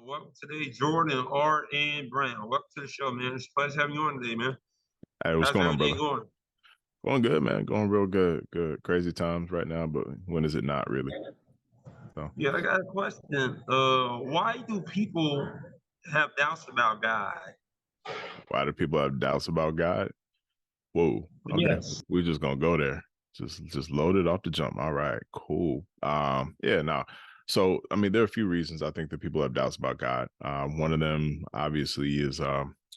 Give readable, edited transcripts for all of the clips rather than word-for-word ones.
Welcome today, Jordan, Art, and Brown. Welcome to the show, man. It's a pleasure having you on today, man. Hey, what's How's going on, everything brother? going? Going good, man. Going real good. Good. Crazy times right now, but when is it not really? So Yeah, I got a question. Why do people have doubts about God? why do people have doubts about God? Whoa. Okay. Yes. We're just gonna go there. Just load it off the jump. All right, cool. Yeah, no. So I mean, there are a few reasons I think that people have doubts about God. One of them obviously is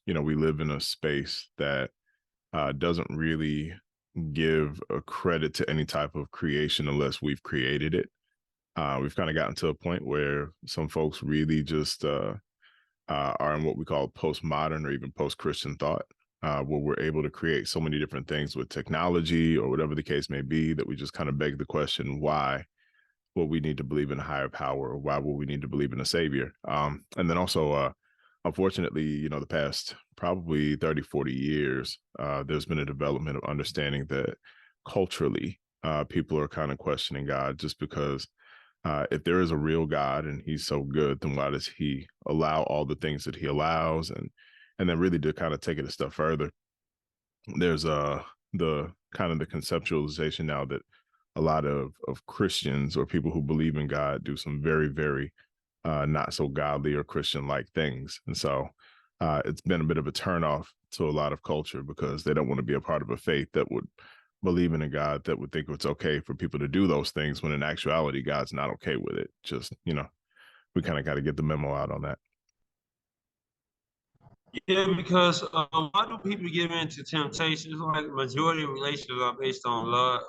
we live in a space that doesn't really give a credit to any type of creation unless we've created it. We've kind of gotten to a point where some folks really just are in what we call postmodern or even post-Christian thought, where we're able to create so many different things with technology or whatever the case may be that we just kind of beg the question, why will we need to believe in a higher power, or why will we need to believe in a savior? And then also, unfortunately, the past probably 30, 40 years, there's been a development of understanding that culturally, people are kind of questioning God just because if there is a real God and he's so good, then why does he allow all the things that he allows? And then really to kind of take it a step further, there's the kind of the conceptualization now that a lot of Christians or people who believe in God do some very, very not so godly or Christian like things. And so it's been a bit of a turnoff to a lot of culture because they don't want to be a part of a faith that would believe in a God that would think it's okay for people to do those things when in actuality, God's not okay with it. Just, we kind of got to get the memo out on that. Yeah, because why do people give in to temptations? Like the majority of relationships are based on love,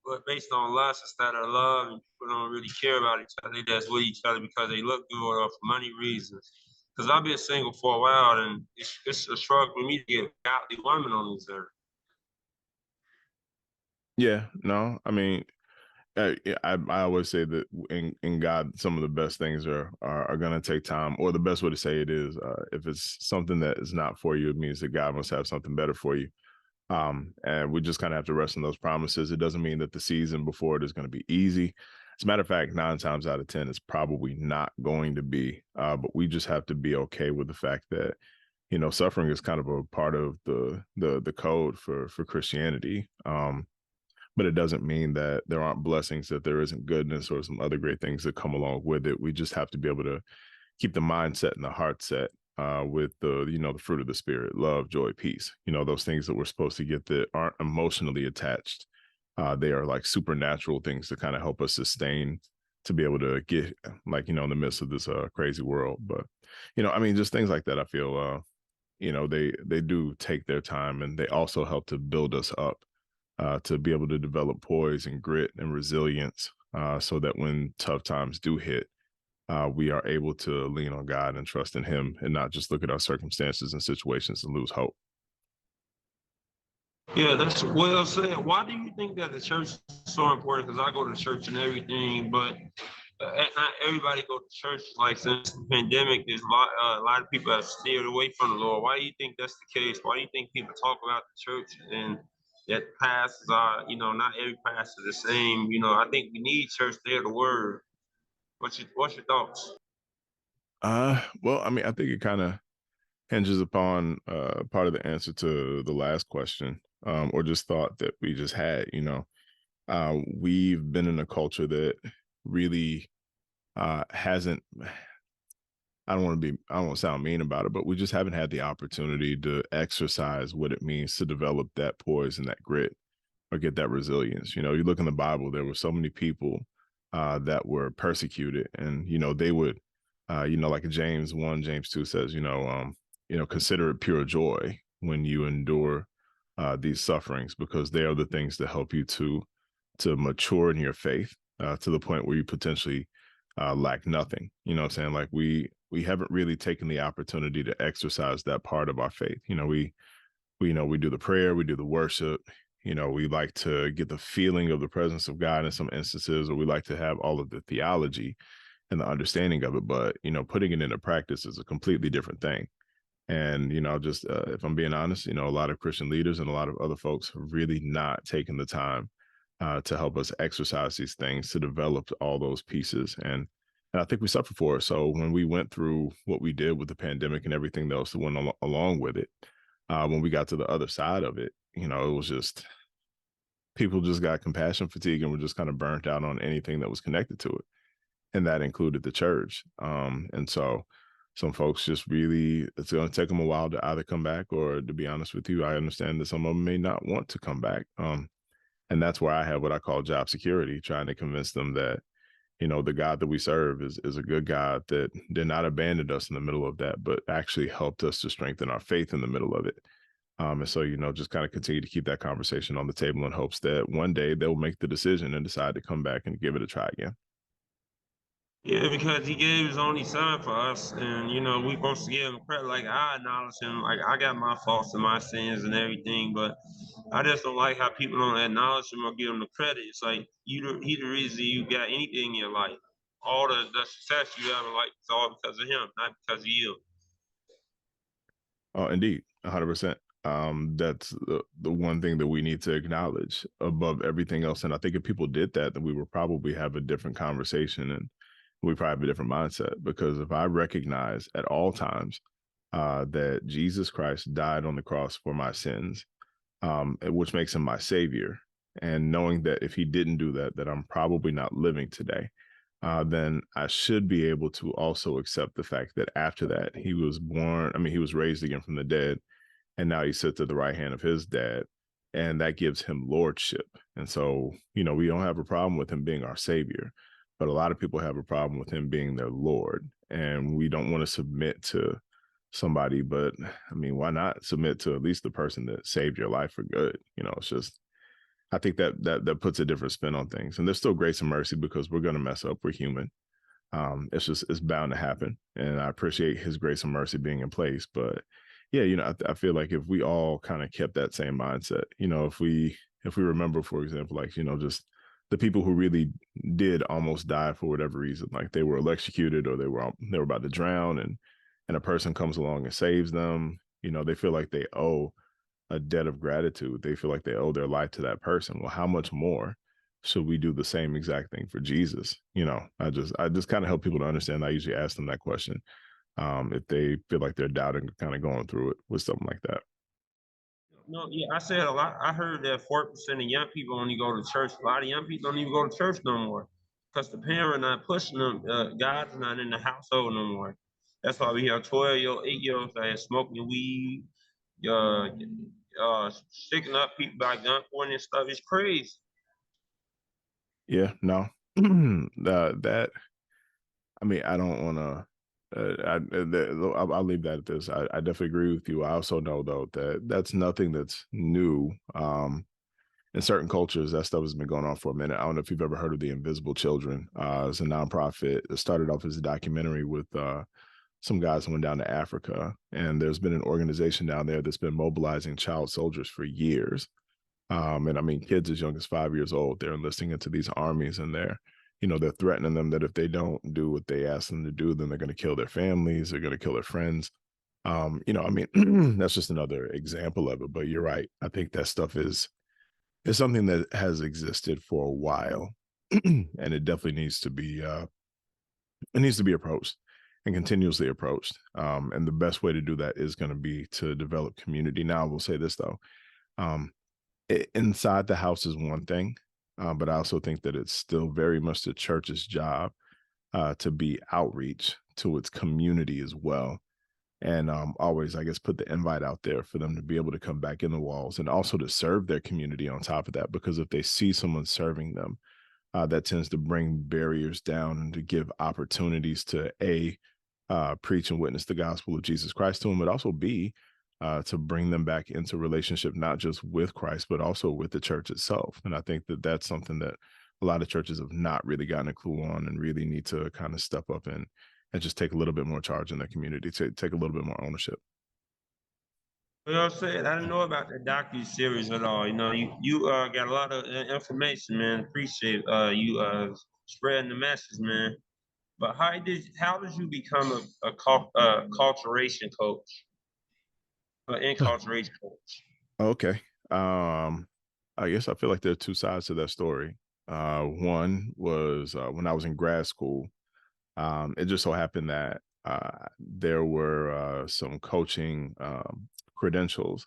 but based on lust instead of love, and people don't really care about each other. They just with each other because they look good or for money reasons. Because I've been single for a while, and it's a struggle for me to get a godly woman on this earth. Yeah, no, I mean, I always say that in God, some of the best things are going to take time, or the best way to say it is, if it's something that is not for you, it means that God must have something better for you. And we just kind of have to rest in those promises. It doesn't mean that the season before it is going to be easy. As a matter of fact, 9 times out of 10, it's probably not going to be. But we just have to be okay with the fact that suffering is kind of a part of the code for Christianity. But it doesn't mean that there aren't blessings, that there isn't goodness or some other great things that come along with it. We just have to be able to keep the mindset and the heart set with the fruit of the spirit, love, joy, peace, those things that we're supposed to get that aren't emotionally attached. They are like supernatural things to kind of help us sustain to be able to get in the midst of this crazy world. But, I mean, just things like that, I feel, they do take their time, and they also help to build us up to be able to develop poise and grit and resilience so that when tough times do hit, we are able to lean on God and trust in him and not just look at our circumstances and situations and lose hope. Yeah, that's well said. Why do you think that the church is so important? Because I go to church and everything, but not everybody go to church. Like since the pandemic, there's a lot of people have steered away from the Lord. Why do you think that's the case? Why do you think people talk about the church and that pastors are, not every pastor the same? I think we need church there, the word. What's your thoughts? Well, I mean, I think it kind of hinges upon part of the answer to the last question, or just thought that we just had. We've been in a culture that really hasn't. I don't want to sound mean about it, but we just haven't had the opportunity to exercise what it means to develop that poise and that grit or get that resilience. You look in the Bible, there were so many people that were persecuted, and, they would, like James 1, James 2 says, consider it pure joy when you endure these sufferings, because they are the things that help you to mature in your faith to the point where you potentially lack nothing. You know what I'm saying? Like we haven't really taken the opportunity to exercise that part of our faith. We do the prayer, we do the worship. We like to get the feeling of the presence of God in some instances, or we like to have all of the theology and the understanding of it. But, putting it into practice is a completely different thing. And, just if I'm being honest, a lot of Christian leaders and a lot of other folks have really not taken the time to help us exercise these things, to develop all those pieces. And And I think we suffered for it. So when we went through what we did with the pandemic and everything else that went along with it, when we got to the other side of it, it was just people just got compassion fatigue and were just kind of burnt out on anything that was connected to it. And that included the church. And so some folks just really, it's going to take them a while to either come back, or to be honest with you, I understand that some of them may not want to come back. And that's where I have what I call job security, trying to convince them that, the God that we serve is a good God that did not abandon us in the middle of that, but actually helped us to strengthen our faith in the middle of it. And so, just kind of continue to keep that conversation on the table in hopes that one day they'll make the decision and decide to come back and give it a try again. Yeah, because he gave his only son for us, and we supposed to give him credit. Like I acknowledge him, like I got my faults and my sins and everything, but I just don't like how people don't acknowledge him or give him the credit. It's like he the reason you got anything in your life. All the success you ever like is all because of him, not because of you. Oh, indeed, 100%. That's the one thing that we need to acknowledge above everything else. And I think if people did that, then we would probably have a different conversation, and we probably have a different mindset. Because if I recognize at all times that Jesus Christ died on the cross for my sins, which makes him my savior, and knowing that if he didn't do that, that I'm probably not living today, then I should be able to also accept the fact that after that, he was born. I mean, he was raised again from the dead, and now he sits at the right hand of his dad, and that gives him lordship. And so, we don't have a problem with him being our savior, but a lot of people have a problem with him being their Lord, and we don't want to submit to somebody. But I mean, why not submit to at least the person that saved your life for good? It's just, I think that puts a different spin on things. And there's still grace and mercy, because we're going to mess up. We're human. It's bound to happen. And I appreciate his grace and mercy being in place. But yeah, I feel like if we all kind of kept that same mindset, if we remember, for example, like, just the people who really did almost die for whatever reason, like they were electrocuted, or they were about to drown, and a person comes along and saves them, they feel like they owe a debt of gratitude. They feel like they owe their life to that person. Well, how much more should we do the same exact thing for Jesus? I just kind of help people to understand. I usually ask them that question, if they feel like they're doubting, kind of going through it with something like that. No, yeah, I said a lot. I heard that 40% of young people only go to church. A lot of young people don't even go to church no more because the parent not pushing them. God's not in the household no more. That's why we have 12-year-old, 8-year-olds that are smoking weed, uh, sticking up people by gunpoint and stuff. It's crazy. Yeah, no, that, I mean, I don't want to. I'll leave that at this. I definitely agree with you. I also know, though, that that's nothing that's new. In certain cultures, that stuff has been going on for a minute. I don't know if you've ever heard of the Invisible Children. It's a nonprofit. It started off as a documentary with some guys who went down to Africa, and there's been an organization down there that's been mobilizing child soldiers for years. And I mean, kids as young as 5 years old, they're enlisting into these armies, and they're threatening them that if they don't do what they ask them to do, then they're going to kill their families, they're going to kill their friends. I mean, that's just another example of it. But you're right. I think that stuff is something that has existed for a while, and it definitely needs to be approached and continuously approached. And the best way to do that is going to be to develop community. Now, I will say this though. Um, inside the house is one thing, but I also think that it's still very much the church's job to be outreach to its community as well. And always, I guess, put the invite out there for them to be able to come back in the walls, and also to serve their community on top of that. Because if they see someone serving them, that tends to bring barriers down and to give opportunities to preach and witness the gospel of Jesus Christ to them, but also to bring them back into relationship, not just with Christ, but also with the church itself. And I think that that's something that a lot of churches have not really gotten a clue on, and really need to kind of step up and just take a little bit more charge in their community, to take a little bit more ownership. You know what I'm saying? I didn't know about the docu series at all. You got a lot of information, man. Appreciate you spreading the message, man. But how did you become a culturation coach, an enculturation coach? Okay. Um, I guess I feel like there are two sides to that story. One was when I was in grad school. It just so happened that there were some coaching credentials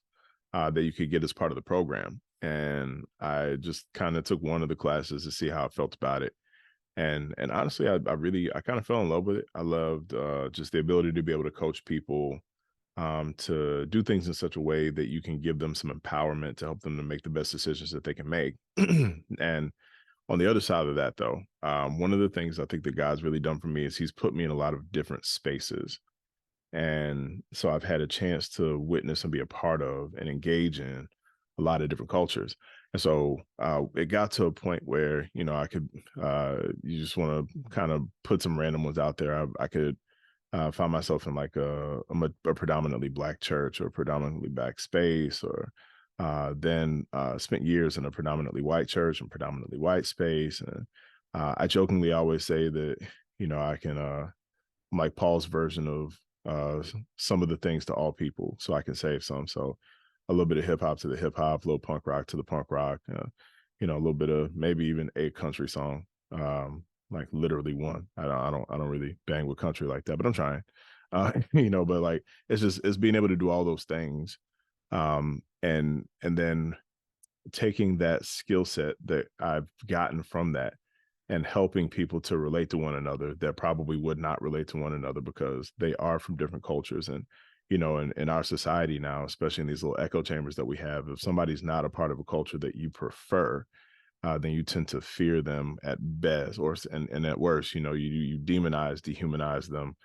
that you could get as part of the program. And I just kind of took one of the classes to see how I felt about it. And honestly, I kind of fell in love with it. I loved just the ability to be able to coach people to do things in such a way that you can give them some empowerment to help them to make the best decisions that they can make. And on the other side of that, though, one of the things I think that God's really done for me is He's put me in a lot of different spaces. And so I've had a chance to witness and be a part of and engage in a lot of different cultures. And so it got to a point where, I could, you just want to kind of put some random ones out there. I could find myself in like a predominantly Black church or a predominantly Black space, or then spent years in a predominantly white church and predominantly white space. And I jokingly always say that, I can, I'm like Paul's version of some of the things to all people, so I can save some. So a little bit of hip hop to the hip hop, a little punk rock to the punk rock, a little bit of maybe even a country song, like literally one. I don't really bang with country like that, but I'm trying. But like it's being able to do all those things, and then taking that skill set that I've gotten from that and helping people to relate to one another that probably would not relate to one another because they are from different cultures. And, in our society now, especially in these little echo chambers that we have, if somebody's not a part of a culture that you prefer, then you tend to fear them at best, and at worst, you demonize, dehumanize them,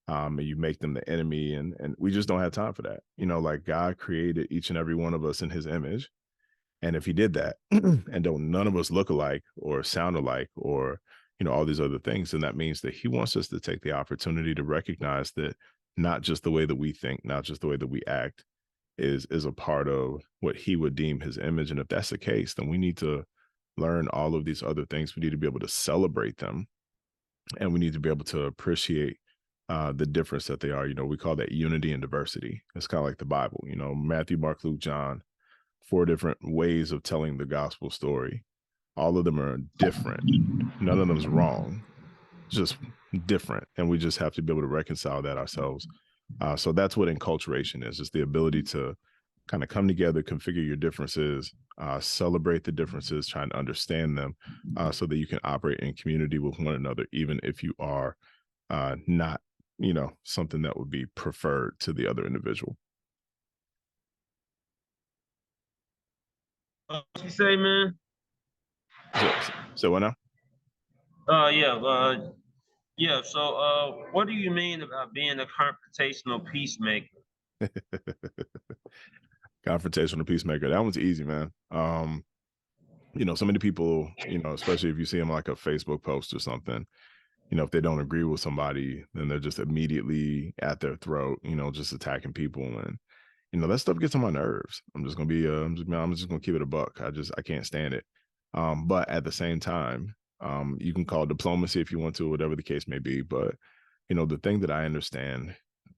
and you make them the enemy. And we just don't have time for that. Like God created each and every one of us in His image, and if He did that, and don't none of us look alike or sound alike or, all these other things, then that means that He wants us to take the opportunity to recognize that not just the way that we think, not just the way that we act is a part of what He would deem His image. And if that's the case, then we need to learn all of these other things. We need to be able to celebrate them, and we need to be able to appreciate the difference that they are. We call that unity and diversity. It's kind of like the Bible, Matthew, Mark, Luke, John, four different ways of telling the gospel story. All of them are different. None of them's wrong, just different. And we just have to be able to reconcile that ourselves. So that's what enculturation is the ability to kind of come together, configure your differences, celebrate the differences, trying to understand them, so that you can operate in community with one another, even if you are not, something that would be preferred to the other individual. What you say, man? So what now? Yeah, yeah. So, what do you mean about being a confrontational peacemaker? Confrontational peacemaker. That one's easy, man. So many people, especially if you see them like a Facebook post or something, if they don't agree with somebody, then they're just immediately at their throat, just attacking people. And, that stuff gets on my nerves. I'm just gonna be, I'm just gonna keep it a buck. I can't stand it. But at the same time, you can call diplomacy if you want to, whatever the case may be. But, the thing that I understand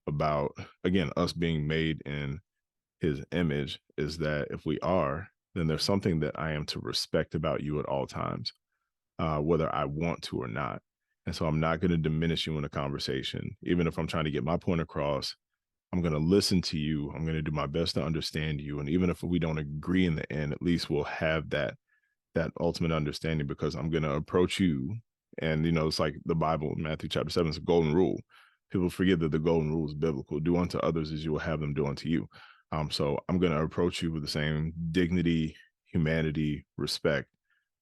about, again, us being made in His image is that if we are, then there's something that I am to respect about you at all times, whether I want to or not. And so I'm not going to diminish you in a conversation, even if I'm trying to get my point across. I'm going to listen to you. I'm going to do my best to understand you. And even if we don't agree in the end, at least we'll have that ultimate understanding, because I'm going to approach you. And, it's like the Bible, Matthew chapter 7, is a golden rule. People forget that the golden rule is biblical. Do unto others as you will have them do unto you. So I'm going to approach you with the same dignity, humanity, respect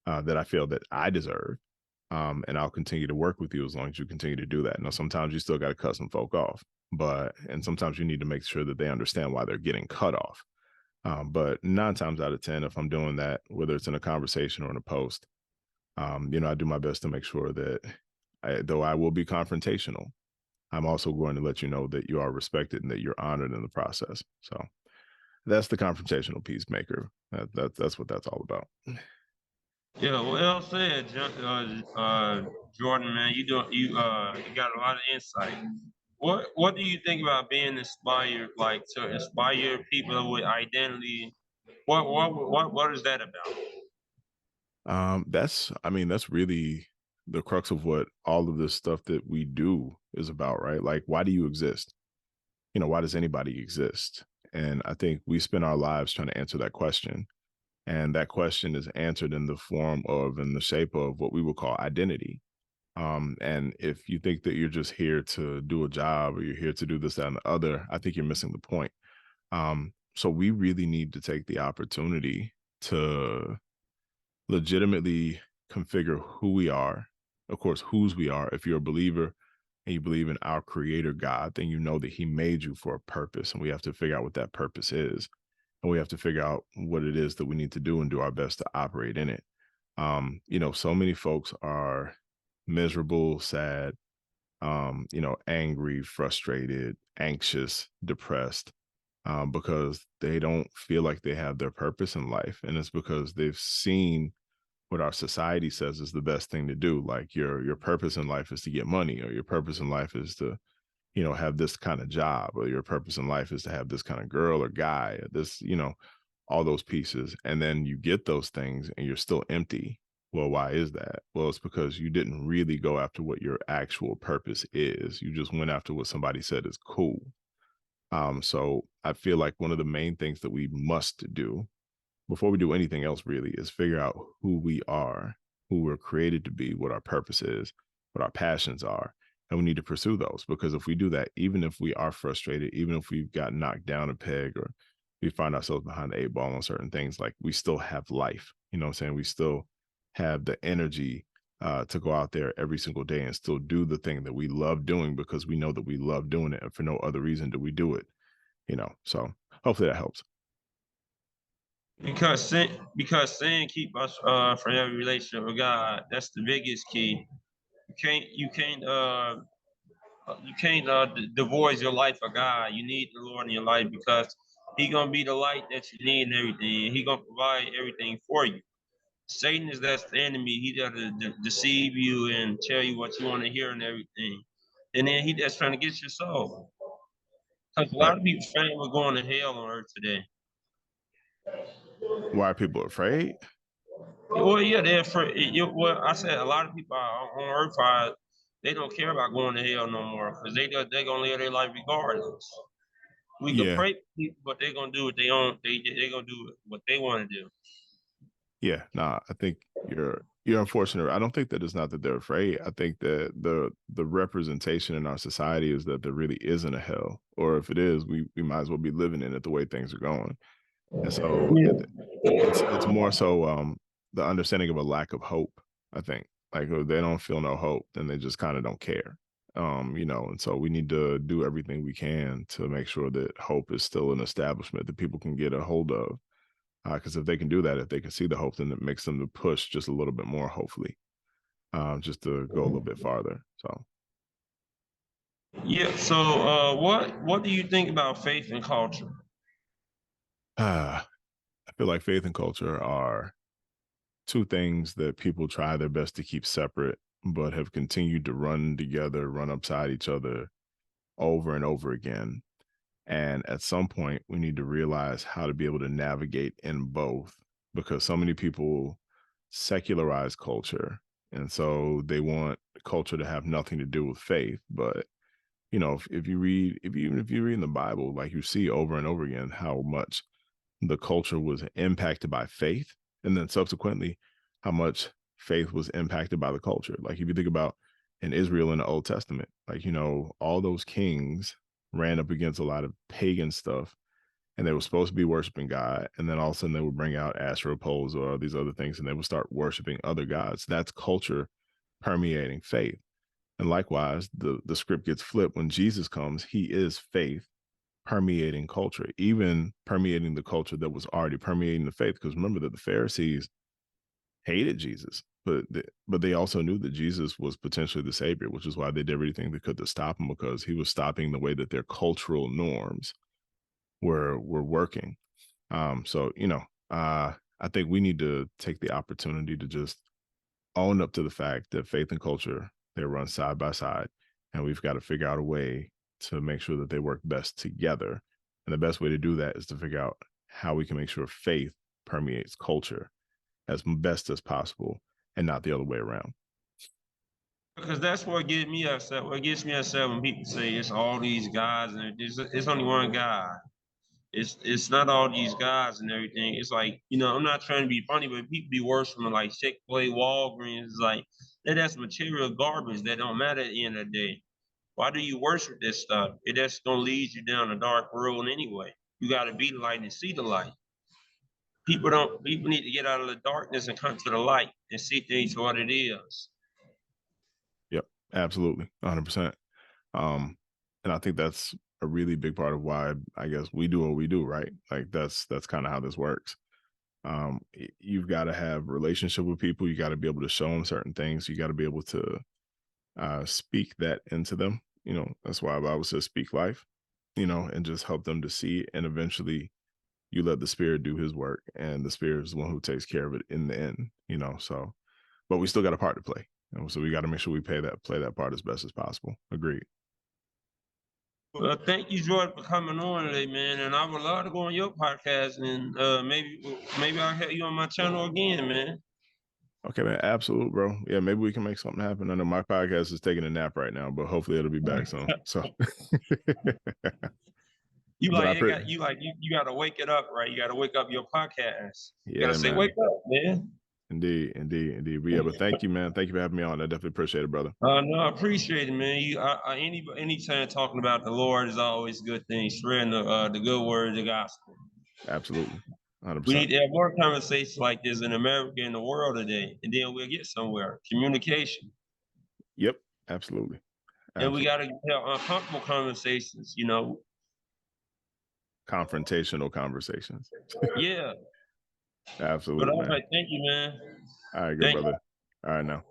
that I feel that I deserve. And I'll continue to work with you as long as you continue to do that. Now, sometimes you still got to cut some folk off, and sometimes you need to make sure that they understand why they're getting cut off. But 9 times out of 10, if I'm doing that, whether it's in a conversation or in a post, I do my best to make sure that though I will be confrontational, I'm also going to let you know that you are respected and that you're honored in the process. So that's the confrontational peacemaker. That's what that's all about. Yeah, well said, Jordan. Man, you got a lot of insight. What do you think about being inspired, like to inspire people with identity? What is that about? That's really the crux of what all of this stuff that we do is about, right? Like, why do you exist? Why does anybody exist? And I think we spend our lives trying to answer that question. And that question is answered in the form of, in the shape of what we would call identity. And if you think that you're just here to do a job or you're here to do this, that, and the other, I think you're missing the point. So we really need to take the opportunity to legitimately configure who we are, of course, whose we are. If you're a believer and you believe in our creator God, then you know that he made you for a purpose. And we have to figure out what that purpose is. And we have to figure out what it is that we need to do and do our best to operate in it. So many folks are miserable, sad, angry, frustrated, anxious, depressed, because they don't feel like they have their purpose in life. And it's because they've seen what our society says is the best thing to do. Like your purpose in life is to get money, or your purpose in life is to, have this kind of job, or your purpose in life is to have this kind of girl or guy, or this, all those pieces. And then you get those things and you're still empty. Well, why is that? Well, it's because you didn't really go after what your actual purpose is. You just went after what somebody said is cool. So I feel like one of the main things that we must do before we do anything else really is figure out who we are, who we're created to be, what our purpose is, what our passions are. And we need to pursue those, because if we do that, even if we are frustrated, even if we've got knocked down a peg or we find ourselves behind the 8 ball on certain things, like we still have life, you know what I'm saying? We still have the energy to go out there every single day and still do the thing that we love doing, because we know that we love doing it. And for no other reason do we do it, So hopefully that helps. Because sin keep us from every relationship with God. That's the biggest key. You can't divorce your life of God. You need the Lord in your life because He gonna be the light that you need and everything. He gonna provide everything for you. Satan is that's the enemy. He got to deceive you and tell you what you want to hear and everything. And then he just trying to get your soul. Because a Right. lot of people saying we're going to hell on earth today. Why are people afraid? Well, yeah, they're for well, I said a lot of people on earth they don't care about going to hell no more because they're gonna live their life regardless. We could Yeah. pray for people, but they're gonna do what they own. They're gonna do what they want to do. Yeah, nah, I think you're unfortunate. I don't think that it's not that they're afraid. I think that the representation in our society is that there really isn't a hell, or if it is, we might as well be living in it the way things are going. And so it's more so the understanding of a lack of hope. I think, like, if they don't feel no hope, then they just kind of don't care. And so we need to do everything we can to make sure that hope is still an establishment that people can get a hold of, because if they can do that, if they can see the hope, then it makes them to push just a little bit more, hopefully, just to go a little bit farther. So, Yeah. So, what do you think about faith and culture? I feel like faith and culture are two things that people try their best to keep separate, but have continued to run together, run upside each other over and over again. And at some point, we need to realize how to be able to navigate in both, because so many people secularize culture. And so they want culture to have nothing to do with faith. But, if you read, even if you read in the Bible, like, you see over and over again how much the culture was impacted by faith. And then subsequently, how much faith was impacted by the culture. Like, if you think about in Israel in the Old Testament, like, all those kings ran up against a lot of pagan stuff, and they were supposed to be worshiping God. And then all of a sudden they would bring out Asherah poles or all these other things, and they would start worshiping other gods. That's culture permeating faith. And likewise, the script gets flipped when Jesus comes. He is faith permeating culture, even permeating the culture that was already permeating the faith. Because remember that the Pharisees hated Jesus, but they also knew that Jesus was potentially the savior, which is why they did everything they could to stop him, because he was stopping the way that their cultural norms were working. So I think we need to take the opportunity to just own up to the fact that faith and culture, they run side by side, and we've got to figure out a way to make sure that they work best together. And the best way to do that is to figure out how we can make sure faith permeates culture as best as possible, and not the other way around. Because that's what gets me upset. What gets me upset when people say it's all these guys and it's only one guy. It's not all these guys and everything. It's like, I'm not trying to be funny, but people be worshiping like Chick-fil-A, Walgreens. It's like that's material garbage that don't matter at the end of the day. Why do you worship this stuff? That's gonna lead you down a dark road anyway. You gotta be the light and see the light. People need to get out of the darkness and come to the light and see things for what it is. Yep, absolutely, 100%. And I think that's a really big part of why I guess we do what we do, right? Like that's kind of how this works. You've got to have relationship with people. You got to be able to show them certain things. You got to be able to speak that into them. That's why the Bible says speak life. And just help them to see it. And eventually, you let the Spirit do His work, and the Spirit is the one who takes care of it in the end. So, but we still got a part to play. So we got to make sure we play that part as best as possible. Agreed. Well, thank you, Jordan, for coming on today, man. And I would love to go on your podcast, and maybe I'll have you on my channel again, man. Okay, man. Absolute, bro. Yeah, maybe we can make something happen. I know my podcast is taking a nap right now, but hopefully it'll be back soon. So, You but like I it got you got to wake it up, right? You got to wake up your podcast. You got yeah, to say, man. wake up, man. Indeed. But yeah, but thank you, man. Thank you for having me on. I definitely appreciate it, brother. No, I appreciate it, man. Anytime talking about the Lord is always a good thing. Spreading the good word of the gospel. Absolutely, We 100%. need to have more conversations like this in America and the world today, and then we'll get somewhere. Communication. Yep, absolutely. And we got to have uncomfortable conversations, Confrontational conversations. Yeah. But Absolutely, all man. right, thank you, man. All right, good Thank you. brother. All right, now.